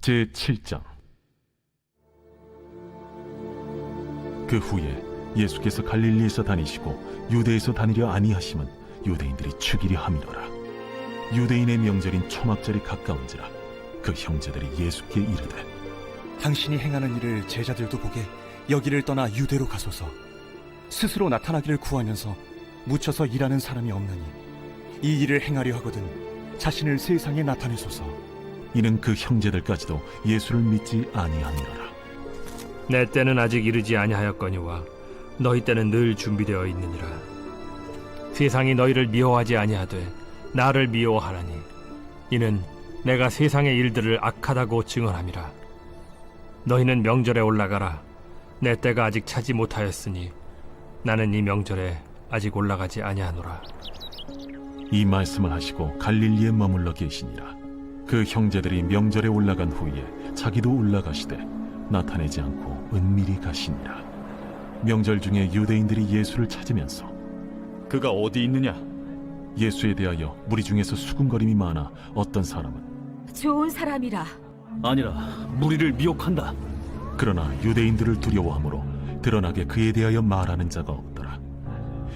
제7장. 그 후에 예수께서 갈릴리에서 다니시고 유대에서 다니려 아니하심은 유대인들이 죽이려 함이로라. 유대인의 명절인 초막절이 가까운지라 그 형제들이 예수께 이르되, 당신이 행하는 일을 제자들도 보게 여기를 떠나 유대로 가소서. 스스로 나타나기를 구하면서 묻혀서 일하는 사람이 없느니 이 일을 행하려 하거든 자신을 세상에 나타내소서. 이는 그 형제들까지도 예수를 믿지 아니함이로라. 내 때는 아직 이르지 아니하였거니와 너희 때는 늘 준비되어 있느니라. 세상이 너희를 미워하지 아니하되 나를 미워하나니 이는 내가 세상의 일들을 악하다고 증언함이라. 너희는 명절에 올라가라. 내 때가 아직 차지 못하였으니 나는 이 명절에 아직 올라가지 아니하노라. 이 말씀을 하시고 갈릴리에 머물러 계시니라. 그 형제들이 명절에 올라간 후에 자기도 올라가시되 나타내지 않고 은밀히 가시니라. 명절 중에 유대인들이 예수를 찾으면서 그가 어디 있느냐? 예수에 대하여 무리 중에서 수군거림이 많아 어떤 사람은 좋은 사람이라. 아니라 무리를 미혹한다. 그러나 유대인들을 두려워하므로 드러나게 그에 대하여 말하는 자가 없더라.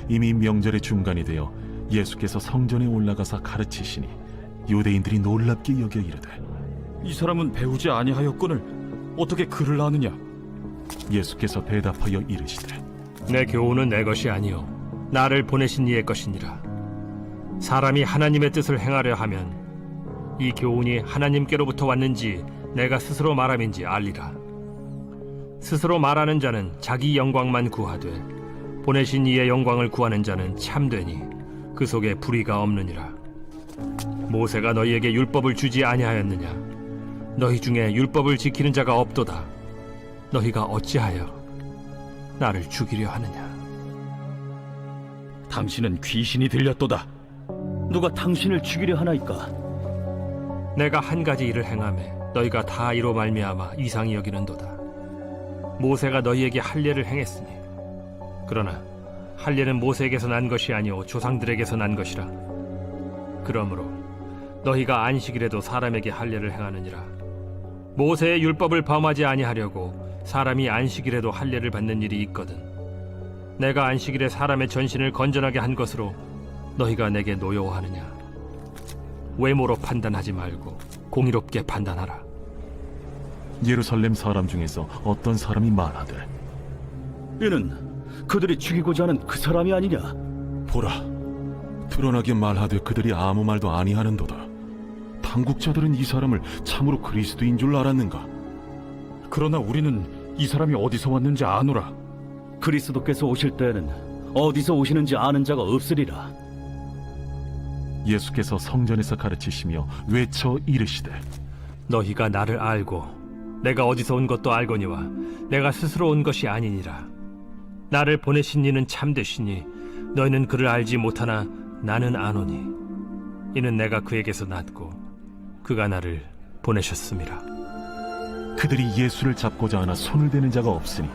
이미 명절의 중간이 되어 예수께서 성전에 올라가사 가르치시니 유대인들이 놀랍게 여겨 이르되, 이 사람은 배우지 아니하였거늘 어떻게 글을 아느냐? 예수께서 대답하여 이르시되, 내 교훈은 내 것이 아니요 나를 보내신 이의 것이니라. 사람이 하나님의 뜻을 행하려 하면 이 교훈이 하나님께로부터 왔는지 내가 스스로 말함인지 알리라. 스스로 말하는 자는 자기 영광만 구하되 보내신 이의 영광을 구하는 자는 참되니 그 속에 불의가 없느니라. 모세가 너희에게 율법을 주지 아니하였느냐? 너희 중에 율법을 지키는 자가 없도다. 너희가 어찌하여 나를 죽이려 하느냐? 당신은 귀신이 들렸도다. 누가 당신을 죽이려 하나이까? 내가 한 가지 일을 행하매 너희가 다 이로 말미암아 이상히 여기는도다. 모세가 너희에게 할례를 행했으니 그러나 할례는 모세에게서 난 것이 아니오 조상들에게서 난 것이라. 그러므로 너희가 안식일에도 사람에게 할례를 행하느니라. 모세의 율법을 범하지 아니하려고 사람이 안식일에도 할례를 받는 일이 있거든. 내가 안식일에 사람의 전신을 건전하게 한 것으로 너희가 내게 노여워하느냐? 외모로 판단하지 말고 공의롭게 판단하라. 예루살렘 사람 중에서 어떤 사람이 말하되, 이는 그들이 죽이고자 하는 그 사람이 아니냐? 보라, 드러나게 말하되 그들이 아무 말도 아니하는도다. 당국자들은 이 사람을 참으로 그리스도인 줄 알았는가? 그러나 우리는 이 사람이 어디서 왔는지 아노라. 그리스도께서 오실 때에는 어디서 오시는지 아는 자가 없으리라. 예수께서 성전에서 가르치시며 외쳐 이르시되, 너희가 나를 알고 내가 어디서 온 것도 알거니와 내가 스스로 온 것이 아니니라. 나를 보내신 이는 참되시니 너희는 그를 알지 못하나 나는 아노니 이는 내가 그에게서 났고 그가 나를 보내셨음이라. 그들이 예수를 잡고자 하나 손을 대는 자가 없으니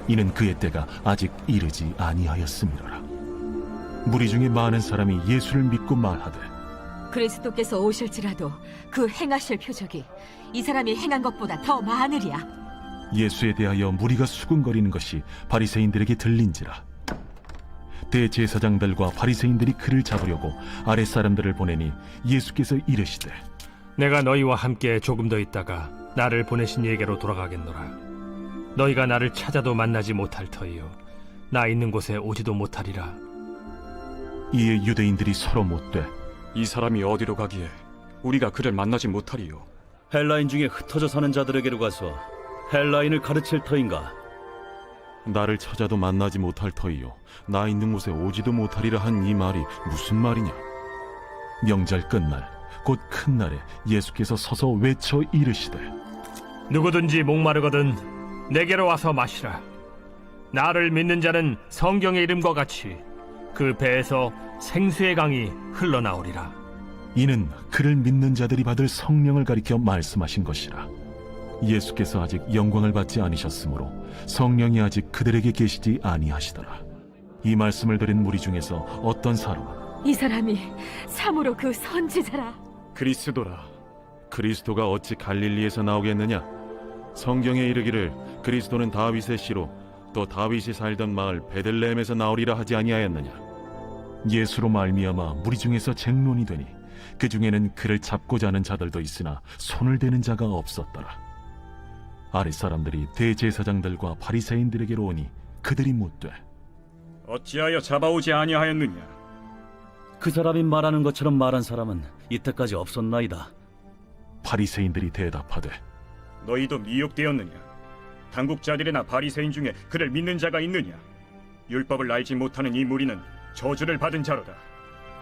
이는 그의 때가 아직 이르지 아니하였음이로라. 무리 중에 많은 사람이 예수를 믿고 말하되, 그리스도께서 오실지라도 그 행하실 표적이 이 사람이 행한 것보다 더 많으리야. 예수에 대하여 무리가 수군거리는 것이 바리새인들에게 들린지라. 대제사장들과 바리새인들이 그를 잡으려고 아랫사람들을 보내니 예수께서 이르시되, 내가 너희와 함께 조금 더 있다가 나를 보내신 이에게로 돌아가겠노라. 너희가 나를 찾아도 만나지 못할 터이요 나 있는 곳에 오지도 못하리라. 이에 유대인들이 서로 묻되, 이 사람이 어디로 가기에 우리가 그를 만나지 못하리요? 헬라인 중에 흩어져 사는 자들에게로 가서 헬라인을 가르칠 터인가? 나를 찾아도 만나지 못할 터이요 나 있는 곳에 오지도 못하리라 한 이 말이 무슨 말이냐? 명절 끝날 곧 큰 날에 예수께서 서서 외쳐 이르시되, 누구든지 목마르거든 내게로 와서 마시라. 나를 믿는 자는 성경의 이름과 같이 그 배에서 생수의 강이 흘러나오리라. 이는 그를 믿는 자들이 받을 성령을 가리켜 말씀하신 것이라. 예수께서 아직 영광을 받지 않으셨으므로 성령이 아직 그들에게 계시지 아니하시더라. 이 말씀을 들은 무리 중에서 어떤 사람은 이 사람이 참으로 그 선지자라. 그리스도라. 그리스도가 어찌 갈릴리에서 나오겠느냐? 성경에 이르기를 그리스도는 다윗의 씨로 또 다윗이 살던 마을 베들레헴에서 나오리라 하지 아니하였느냐? 예수로 말미암아 무리 중에서 쟁론이 되니 그 중에는 그를 잡고자 하는 자들도 있으나 손을 대는 자가 없었더라. 아랫사람들이 대제사장들과 바리새인들에게로 오니 그들이 묻되 어찌하여 잡아오지 아니하였느냐? 그 사람이 말하는 것처럼 말한 사람은 이때까지 없었나이다. 바리새인들이 대답하되 너희도 미혹되었느냐? 당국자들이나 바리새인 중에 그를 믿는 자가 있느냐? 율법을 알지 못하는 이 무리는 저주를 받은 자로다.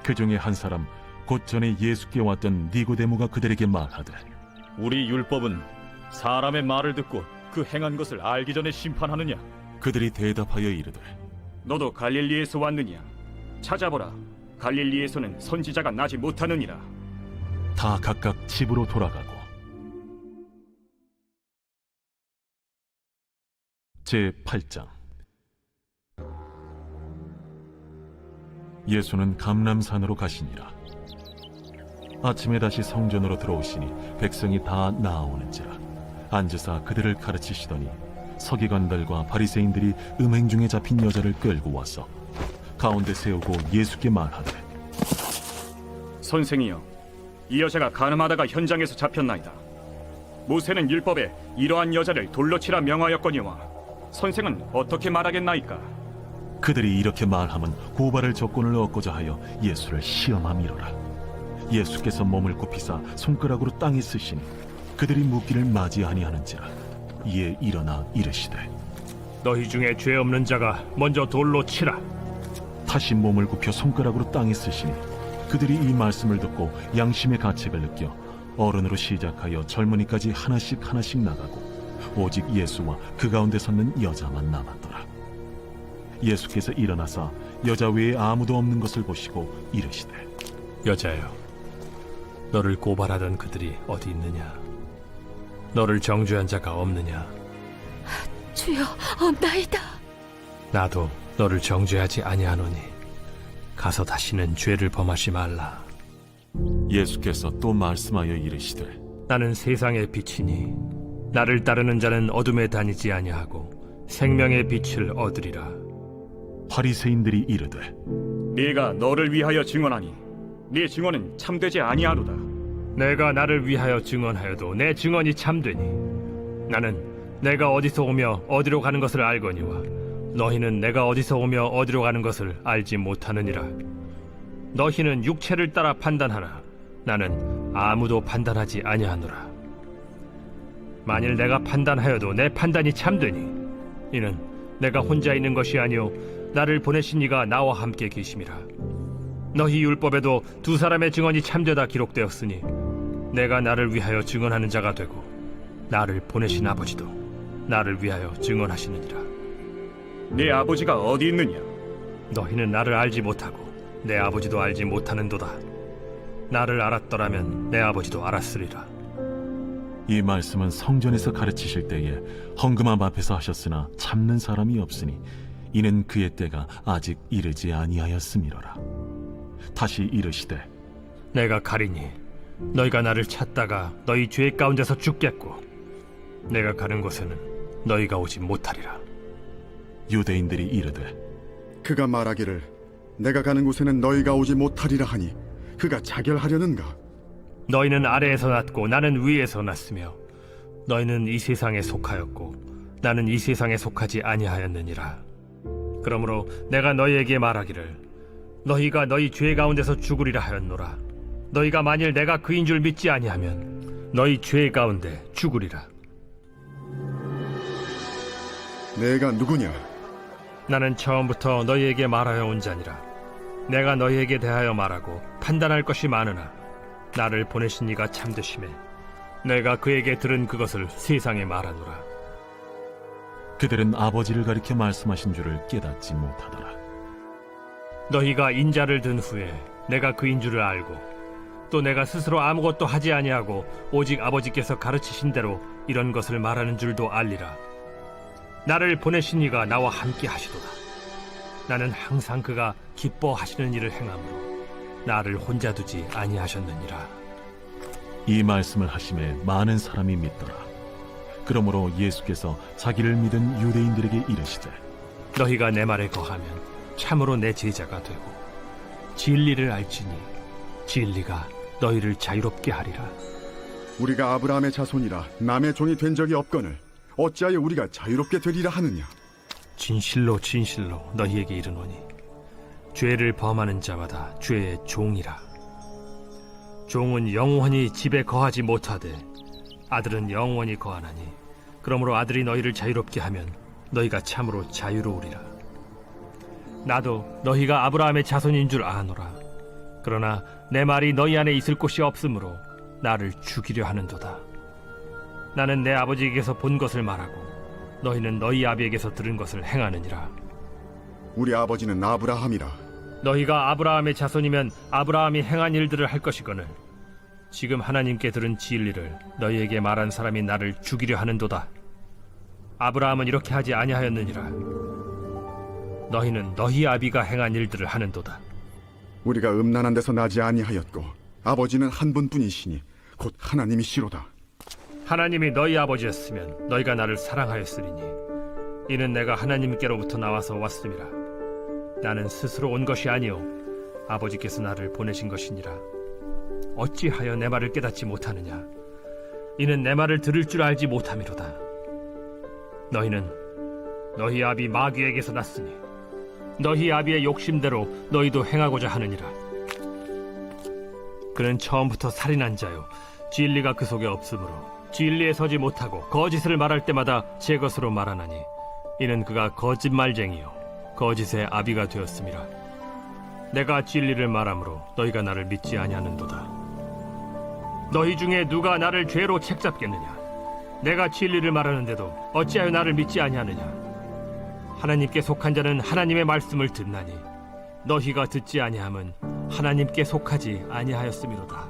그 중에 한 사람 곧 전에 예수께 왔던 니고데모가 그들에게 말하되 우리 율법은 사람의 말을 듣고 그 행한 것을 알기 전에 심판하느냐? 그들이 대답하여 이르되 너도 갈릴리에서 왔느냐? 찾아보라. 갈릴리에서는 선지자가 나지 못하느니라. 다 각각 집으로 돌아가고 제8장 예수는 감람산으로 가시니라. 아침에 다시 성전으로 들어오시니 백성이 다 나아오는지라 앉으사 그들을 가르치시더니 서기관들과 바리새인들이 음행 중에 잡힌 여자를 끌고 와서 가운데 세우고 예수께 말하되 선생이여, 이 여자가 간음하다가 현장에서 잡혔나이다. 모세는 율법에 이러한 여자를 돌로 치라 명하였거니와 선생은 어떻게 말하겠나이까? 그들이 이렇게 말하면 고발할 조건을 얻고자 하여 예수를 시험함이로라. 예수께서 몸을 굽히사 손가락으로 땅에 쓰시니 그들이 묻기를 맞이 아니하는지라. 이에 일어나 이르시되 너희 중에 죄 없는 자가 먼저 돌로 치라. 다시 몸을 굽혀 손가락으로 땅에 쓰시니 그들이 이 말씀을 듣고 양심의 가책을 느껴 어른으로 시작하여 젊은이까지 하나씩 나가고 오직 예수와 그 가운데 섰는 여자만 남았더라. 예수께서 일어나사 여자 외에 아무도 없는 것을 보시고 이르시되 여자여, 너를 고발하던 그들이 어디 있느냐? 너를 정죄한 자가 없느냐? 주여, 없나이다. 나도 너를 정죄하지 아니하노니 가서 다시는 죄를 범하지 말라. 예수께서 또 말씀하여 이르시되 나는 세상의 빛이니 나를 따르는 자는 어둠에 다니지 아니하고 생명의 빛을 얻으리라. 바리새인들이 이르되 네가 너를 위하여 증언하니 네 증언은 참되지 아니하로다. 내가 나를 위하여 증언하여도 내 증언이 참되니 나는 내가 어디서 오며 어디로 가는 것을 알거니와 너희는 내가 어디서 오며 어디로 가는 것을 알지 못하느니라. 너희는 육체를 따라 판단하나 나는 아무도 판단하지 아니하노라. 만일 내가 판단하여도 내 판단이 참되니 이는 내가 혼자 있는 것이 아니오 나를 보내신 이가 나와 함께 계심이라. 너희 율법에도 두 사람의 증언이 참되다 기록되었으니 내가 나를 위하여 증언하는 자가 되고 나를 보내신 아버지도 나를 위하여 증언하시느니라. 네 아버지가 어디 있느냐? 너희는 나를 알지 못하고 내 아버지도 알지 못하는도다. 나를 알았더라면 내 아버지도 알았으리라. 이 말씀은 성전에서 가르치실 때에 헌금함 앞에서 하셨으나 참는 사람이 없으니 이는 그의 때가 아직 이르지 아니하였음이로라. 다시 이르시되 내가 가리니 너희가 나를 찾다가 너희 죄 가운데서 죽겠고 내가 가는 곳에는 너희가 오지 못하리라. 유대인들이 이르되 그가 말하기를 내가 가는 곳에는 너희가 오지 못하리라 하니 그가 자결하려는가? 너희는 아래에서 났고 나는 위에서 났으며 너희는 이 세상에 속하였고 나는 이 세상에 속하지 아니하였느니라. 그러므로 내가 너희에게 말하기를 너희가 너희 죄 가운데서 죽으리라 하였노라. 너희가 만일 내가 그인 줄 믿지 아니하면 너희 죄 가운데 죽으리라. 내가 누구냐? 나는 처음부터 너희에게 말하여 온 자니라. 내가 너희에게 대하여 말하고 판단할 것이 많으나 나를 보내신 이가 참되심에 내가 그에게 들은 그것을 세상에 말하노라. 그들은 아버지를 가리켜 말씀하신 줄을 깨닫지 못하더라. 너희가 인자를 든 후에 내가 그인 줄을 알고 또 내가 스스로 아무것도 하지 아니하고 오직 아버지께서 가르치신 대로 이런 것을 말하는 줄도 알리라. 나를 보내신 이가 나와 함께 하시도다. 나는 항상 그가 기뻐하시는 일을 행함으로 나를 혼자 두지 아니하셨느니라. 이 말씀을 하심에 많은 사람이 믿더라. 그러므로 예수께서 자기를 믿은 유대인들에게 이르시되 너희가 내 말에 거하면 참으로 내 제자가 되고 진리를 알지니 진리가 너희를 자유롭게 하리라. 우리가 아브라함의 자손이라 남의 종이 된 적이 없거늘 어찌하여 우리가 자유롭게 되리라 하느냐? 진실로 진실로 너희에게 이르노니 죄를 범하는 자마다 죄의 종이라. 종은 영원히 집에 거하지 못하되 아들은 영원히 거하나니 그러므로 아들이 너희를 자유롭게 하면 너희가 참으로 자유로우리라. 나도 너희가 아브라함의 자손인 줄 아노라. 그러나 내 말이 너희 안에 있을 곳이 없으므로 나를 죽이려 하는도다. 나는 내 아버지에게서 본 것을 말하고 너희는 너희 아비에게서 들은 것을 행하느니라. 우리 아버지는 아브라함이라. 너희가 아브라함의 자손이면 아브라함이 행한 일들을 할 것이거늘 지금 하나님께 들은 진리를 너희에게 말한 사람이 나를 죽이려 하는도다. 아브라함은 이렇게 하지 아니하였느니라. 너희는 너희 아비가 행한 일들을 하는도다. 우리가 음란한 데서 나지 아니하였고 아버지는 한 분뿐이시니 곧 하나님이시로다. 하나님이 너희 아버지였으면 너희가 나를 사랑하였으리니 이는 내가 하나님께로부터 나와서 왔음이라. 나는 스스로 온 것이 아니요 아버지께서 나를 보내신 것이니라. 어찌하여 내 말을 깨닫지 못하느냐? 이는 내 말을 들을 줄 알지 못함이로다. 너희는 너희 아비 마귀에게서 났으니 너희 아비의 욕심대로 너희도 행하고자 하느니라. 그는 처음부터 살인한 자요 진리가 그 속에 없으므로 진리에 서지 못하고 거짓을 말할 때마다 제 것으로 말하나니 이는 그가 거짓말쟁이요 거짓의 아비가 되었음이라. 내가 진리를 말하므로 너희가 나를 믿지 아니하는도다. 너희 중에 누가 나를 죄로 책잡겠느냐? 내가 진리를 말하는데도 어찌하여 나를 믿지 아니하느냐? 하나님께 속한 자는 하나님의 말씀을 듣나니 너희가 듣지 아니함은 하나님께 속하지 아니하였음이로다.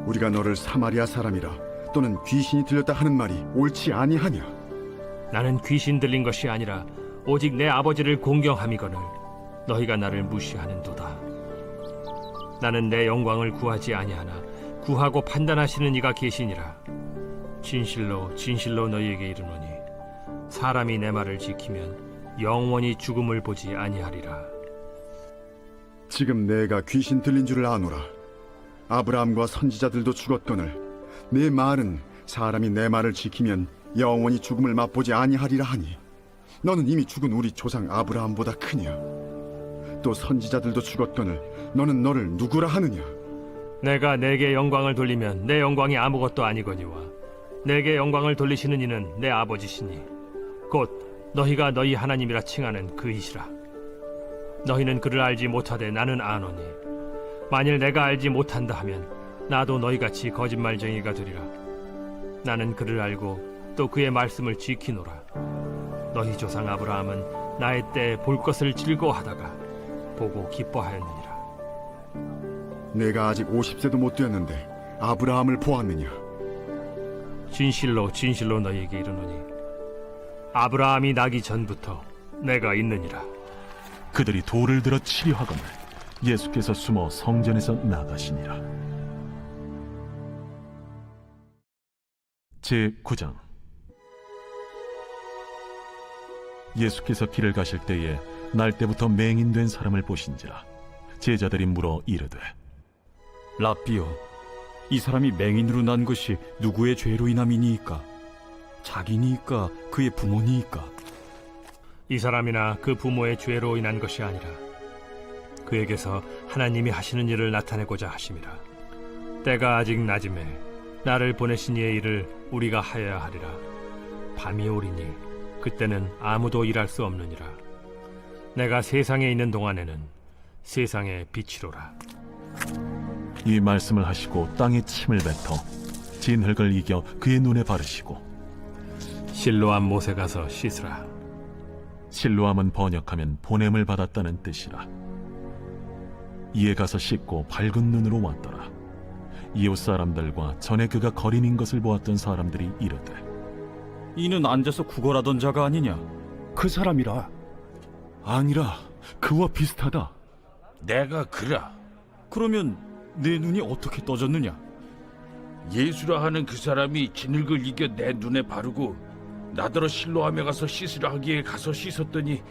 우리가 너를 사마리아 사람이라 또는 귀신이 들렸다 하는 말이 옳지 아니하냐? 나는 귀신 들린 것이 아니라 오직 내 아버지를 공경함이거늘 너희가 나를 무시하는도다. 나는 내 영광을 구하지 아니하나 구하고 판단하시는 이가 계시니라. 진실로 진실로 너희에게 이르노니 사람이 내 말을 지키면 영원히 죽음을 보지 아니하리라. 지금 내가 귀신 들린 줄을 아노라. 아브라함과 선지자들도 죽었거늘 내 말은 사람이 내 말을 지키면 영원히 죽음을 맛보지 아니하리라 하니 너는 이미 죽은 우리 조상 아브라함보다 크냐? 또 선지자들도 죽었거늘 너는 너를 누구라 하느냐? 내가 내게 영광을 돌리면 내 영광이 아무것도 아니거니와 내게 영광을 돌리시는 이는 내 아버지시니 곧 너희가 너희 하나님이라 칭하는 그이시라. 너희는 그를 알지 못하되 나는 아노니 만일 내가 알지 못한다 하면 나도 너희같이 거짓말쟁이가 되리라. 나는 그를 알고 또 그의 말씀을 지키노라. 너희 조상 아브라함은 나의 때에 볼 것을 즐거워하다가 보고 기뻐하였느니라. 내가 아직 50세도 못 되었는데 아브라함을 보았느냐? 진실로 진실로 너희에게 이르노니 아브라함이 나기 전부터 내가 있느니라. 그들이 돌을 들어 치려 하거늘 예수께서 숨어 성전에서 나가시니라. 제9장. 예수께서 길을 가실 때에 날 때부터 맹인된 사람을 보신지라. 제자들이 물어 이르되 라삐요, 이 사람이 맹인으로 난 것이 누구의 죄로 인함이니이까? 자기니이까 그의 부모니이까? 이 사람이나 그 부모의 죄로 인한 것이 아니라 그에게서 하나님이 하시는 일을 나타내고자 하심이라. 때가 아직 낮음에 나를 보내신 이의 일을 우리가 하여야 하리라. 밤이 오리니 그때는 아무도 일할 수 없느니라. 내가 세상에 있는 동안에는 세상의 빛이로라. 이 말씀을 하시고 땅에 침을 뱉어 진흙을 이겨 그의 눈에 바르시고 실로암 못에 가서 씻으라. 실로암은 번역하면 보냄을 받았다는 뜻이라. 이에 가서 씻고 밝은 눈으로 왔더라. 이웃 사람들과 전에 그가 거린인 것을 보았던 사람들이 이르되 이는 앉아서 구걸하던 자가 아니냐? 그 사람이라. 아니라 그와 비슷하다. 내가 그라. 그러면 내 눈이 어떻게 떠졌느냐? 예수라 하는 그 사람이 진흙을 이겨 내 눈에 바르고 나더러 실로암에 가서 씻으라 하기에 가서 씻었더니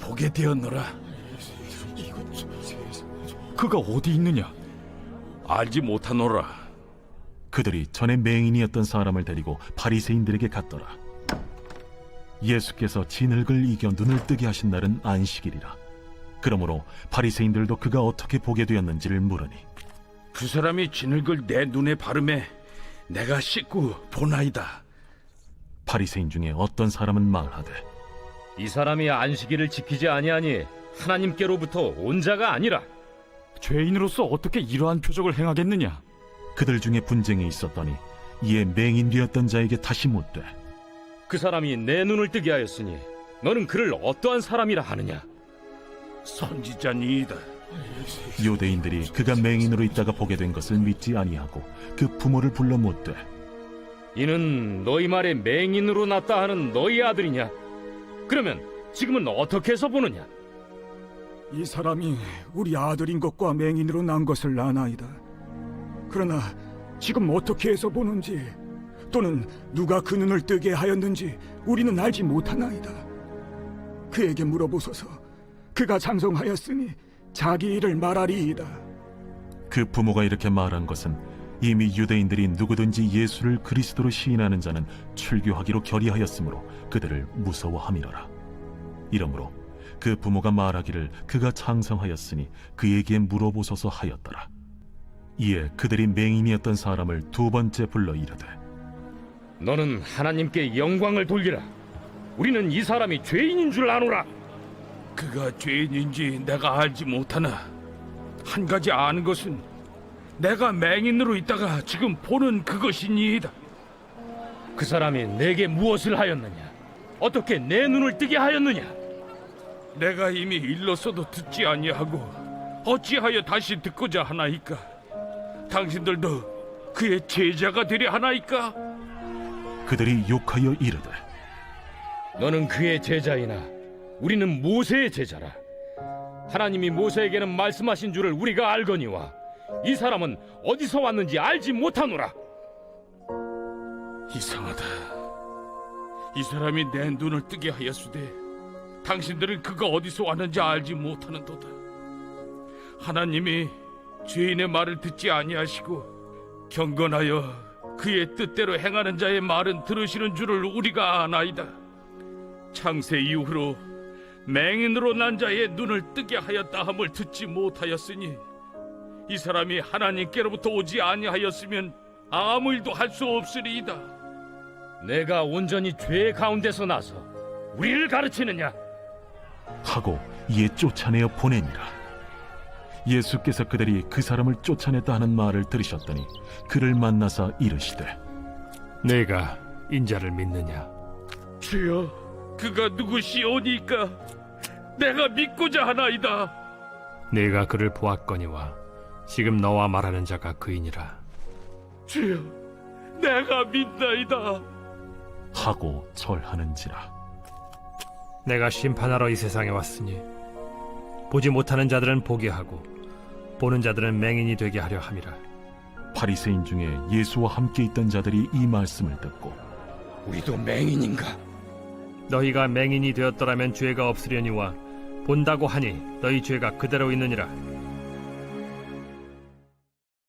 보게 되었노라. 그가 어디 있느냐? 알지 못하노라. 그들이 전에 맹인이었던 사람을 데리고 바리새인들에게 갔더라. 예수께서 진흙을 이겨 눈을 뜨게 하신 날은 안식일이라. 그러므로 바리새인들도 그가 어떻게 보게 되었는지를 물으니 그 사람이 진흙을 내 눈에 바르매 내가 씻고 보나이다. 바리새인 중에 어떤 사람은 말하되 이 사람이 안식일을 지키지 아니하니 하나님께로부터 온 자가 아니라. 죄인으로서 어떻게 이러한 표적을 행하겠느냐? 그들 중에 분쟁이 있었더니 이에 맹인 되었던 자에게 다시 묻되 그 사람이 내 눈을 뜨게 하였으니 너는 그를 어떠한 사람이라 하느냐? 선지자니이다. 유대인들이 그가 맹인으로 있다가 보게 된 것을 믿지 아니하고 그 부모를 불러 묻되 이는 너희 말에 맹인으로 났다 하는 너희 아들이냐? 그러면 지금은 어떻게 해서 보느냐? 이 사람이 우리 아들인 것과 맹인으로 난 것을 아나이다. 그러나 지금 어떻게 해서 보는지 또는 누가 그 눈을 뜨게 하였는지 우리는 알지 못하나이다. 그에게 물어보소서. 그가 장성하였으니 자기 일을 말하리이다. 그 부모가 이렇게 말한 것은 이미 유대인들이 누구든지 예수를 그리스도로 시인하는 자는 출교하기로 결의하였으므로 그들을 무서워함이로라. 이러므로 그 부모가 말하기를 그가 장성하였으니 그에게 물어보소서 하였더라. 이에 그들이 맹인이었던 사람을 두 번째 불러 이르되 너는 하나님께 영광을 돌리라. 우리는 이 사람이 죄인인 줄 아노라. 그가 죄인인지 내가 알지 못하나 한 가지 아는 것은 내가 맹인으로 있다가 지금 보는 그것이니이다. 그 사람이 내게 무엇을 하였느냐? 어떻게 내 눈을 뜨게 하였느냐? 내가 이미 일렀어도 듣지 아니하고 어찌하여 다시 듣고자 하나이까? 당신들도 그의 제자가 되려 하나이까? 그들이 욕하여 이르되 너는 그의 제자이나 우리는 모세의 제자라. 하나님이 모세에게는 말씀하신 줄을 우리가 알거니와 이 사람은 어디서 왔는지 알지 못하노라. 이상하다. 이 사람이 내 눈을 뜨게 하였으되 당신들은 그가 어디서 왔는지 알지 못하는도다. 하나님이 죄인의 말을 듣지 아니하시고 경건하여 그의 뜻대로 행하는 자의 말은 들으시는 줄을 우리가 아나이다. 창세 이후로 맹인으로 난 자의 눈을 뜨게 하였다 함을 듣지 못하였으니 이 사람이 하나님께로부터 오지 아니하였으면 아무 일도 할 수 없으리이다. 내가 온전히 죄 가운데서 나서 우리를 가르치느냐? 하고 이에 쫓아내어 보내니라. 예수께서 그들이 그 사람을 쫓아냈다 하는 말을 들으셨더니 그를 만나사 이르시되 내가 인자를 믿느냐? 주여, 그가 누구시오니까 내가 믿고자 하나이다. 내가 그를 보았거니와 지금 너와 말하는 자가 그이니라. 주여, 내가 믿나이다. 하고 절하는지라. 내가 심판하러 이 세상에 왔으니 보지 못하는 자들은 보게 하고 보는 자들은 맹인이 되게 하려 함이라. 바리새인 중에 예수와 함께 있던 자들이 이 말씀을 듣고 우리도 맹인인가? 너희가 맹인이 되었더라면 죄가 없으려니와 본다고 하니 너희 죄가 그대로 있느니라.